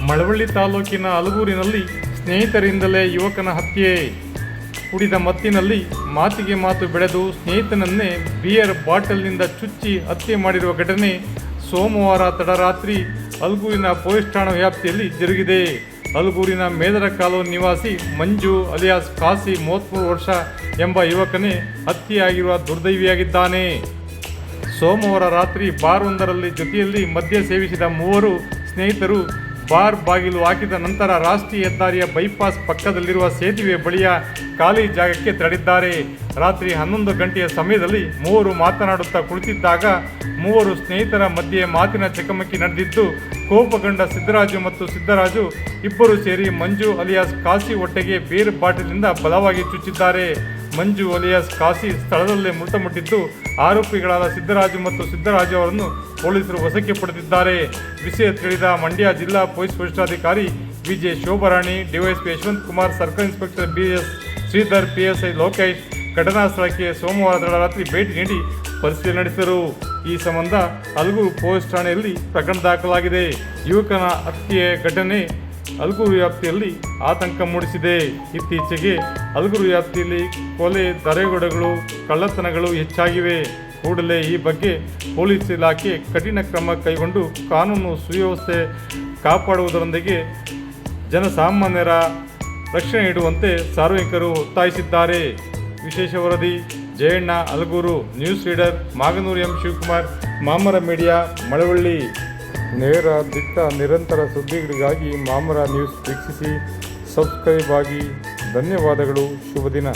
ಮಳವಳ್ಳಿ ತಾಲೂಕಿನ ಅಲಗೂರಿನಲ್ಲಿ ಸ್ನೇಹಿತರಿಂದಲೇ ಯುವಕನ ಹತ್ಯೆ. ಕುಡಿದ ಮತ್ತಿನಲ್ಲಿ ಮಾತಿಗೆ ಮಾತು ಬೆಳೆದು ಸ್ನೇಹಿತನನ್ನೇ ಬಿಯರ್ ಬಾಟಲ್ನಿಂದ ಚುಚ್ಚಿ ಹತ್ಯೆ ಮಾಡಿರುವ ಘಟನೆ ಸೋಮವಾರ ತಡರಾತ್ರಿ ಅಲಗೂರಿನ ಪೊಲೀಸ್ ಠಾಣಾ ವ್ಯಾಪ್ತಿಯಲ್ಲಿ ಜರುಗಿದೆ. ಅಲಗೂರಿನ ಮೇದರ ಕಾಲೋನಿ ನಿವಾಸಿ ಮಂಜು ಅಲಿಯಾಸ್ ಕಾಸಿ 33 ವರ್ಷ ಎಂಬ ಯುವಕನೇ ಹತ್ಯೆಯಾಗಿರುವ ದುರ್ದೈವಿಯಾಗಿದ್ದಾನೆ. ಸೋಮವಾರ ರಾತ್ರಿ ಬಾರ್ವೊಂದರಲ್ಲಿ ಜೊತೆಯಲ್ಲಿ ಮದ್ಯ ಸೇವಿಸಿದ ಮೂವರು ಸ್ನೇಹಿತರು ಬಾರ್ ಬಾಗಿಲು ಹಾಕಿದ ನಂತರ ರಾಷ್ಟ್ರೀಯ ಹೆದ್ದಾರಿಯ ಬೈಪಾಸ್ ಪಕ್ಕದಲ್ಲಿರುವ ಸೇತುವೆ ಬಳಿಯ ಖಾಲಿ ಜಾಗಕ್ಕೆ ತೆರಳಿದ್ದಾರೆ. ರಾತ್ರಿ 11 ಗಂಟೆಯ ಸಮಯದಲ್ಲಿ ಮೂವರು ಮಾತನಾಡುತ್ತಾ ಕುಳಿತಿದ್ದಾಗ ಮೂವರು ಸ್ನೇಹಿತರ ಮಧ್ಯೆ ಮಾತಿನ ಚಕಮಕಿ ನಡೆದಿದ್ದು, ಕೋಪಗೊಂಡ ಸಿದ್ದರಾಜು ಮತ್ತು ಸಿದ್ದರಾಜು ಇಬ್ಬರು ಸೇರಿ ಮಂಜು ಅಲಿಯಾಸ್ ಕಾಸಿ ಹೊಟ್ಟೆಗೆ ಬೇರೆ ಬಾಟಲಿನಿಂದ ಬಲವಾಗಿ ಚುಚ್ಚಿದ್ದಾರೆ. ಮಂಜು ಅಲಿಯಾಸ್ ಕಾಸಿ ಸ್ಥಳದಲ್ಲೇ ಮೃತಪಟ್ಟಿದ್ದು, ಆರೋಪಿಗಳಾದ ಸಿದ್ದರಾಜು ಮತ್ತು ಸಿದ್ದರಾಜು ಅವರನ್ನು ಪೊಲೀಸರು ವಶಕ್ಕೆ ಪಡೆದಿದ್ದಾರೆ. ವಿಷಯ ತಿಳಿದ ಮಂಡ್ಯ ಜಿಲ್ಲಾ ಪೊಲೀಸ್ ವರಿಷ್ಠಾಧಿಕಾರಿ VJ Shobharani, DYSP Yashwant Kumar, circle inspector BS Sridhar, PSI Lokesh ಘಟನಾ ಸ್ಥಳಕ್ಕೆ ಸೋಮವಾರ ತಡರಾತ್ರಿ ಭೇಟಿ ನೀಡಿ ಪರಿಶೀಲನೆ ನಡೆಸಿದರು. ಈ ಸಂಬಂಧ ಅಲಗೂರು ಪೊಲೀಸ್ ಠಾಣೆಯಲ್ಲಿ ಪ್ರಕರಣ ದಾಖಲಾಗಿದೆ. ಯುವಕನ ಹತ್ಯೆ ಘಟನೆ ಅಲಗೂರು ವ್ಯಾಪ್ತಿಯಲ್ಲಿ ಆತಂಕ ಮೂಡಿಸಿದೆ. ಇತ್ತೀಚೆಗೆ ಅಲಗೂರು ವ್ಯಾಪ್ತಿಯಲ್ಲಿ ಕೊಲೆ, ದರೋಡೆಗಳು, ಕಳ್ಳತನಗಳು ಹೆಚ್ಚಾಗಿವೆ. ಕೂಡಲೇ ಈ ಬಗ್ಗೆ ಪೊಲೀಸ್ ಇಲಾಖೆ ಕಠಿಣ ಕ್ರಮ ಕೈಗೊಂಡು ಕಾನೂನು ಸುವ್ಯವಸ್ಥೆ ಕಾಪಾಡುವುದರೊಂದಿಗೆ ಜನಸಾಮಾನ್ಯರ ರಕ್ಷಣೆ ನೀಡುವಂತೆ ಸಾರ್ವಜನಿಕರು ಒತ್ತಾಯಿಸಿದ್ದಾರೆ. ವಿಶೇಷ ವರದಿ Jayanna, Alagur. News reader Maganur M Shivakumar, Mamara media, Malavalli. ನೇರ, ದಿಟ್ಟ, ನಿರಂತರ ಸುದ್ದಿಗಳಿಗಾಗಿ ಮಾಮರ ನ್ಯೂಸ್ ವೀಕ್ಷಿಸಿ, ಸಬ್ಸ್ಕ್ರೈಬ್ ಆಗಿ. ಧನ್ಯವಾದಗಳು. ಶುಭ ದಿನ.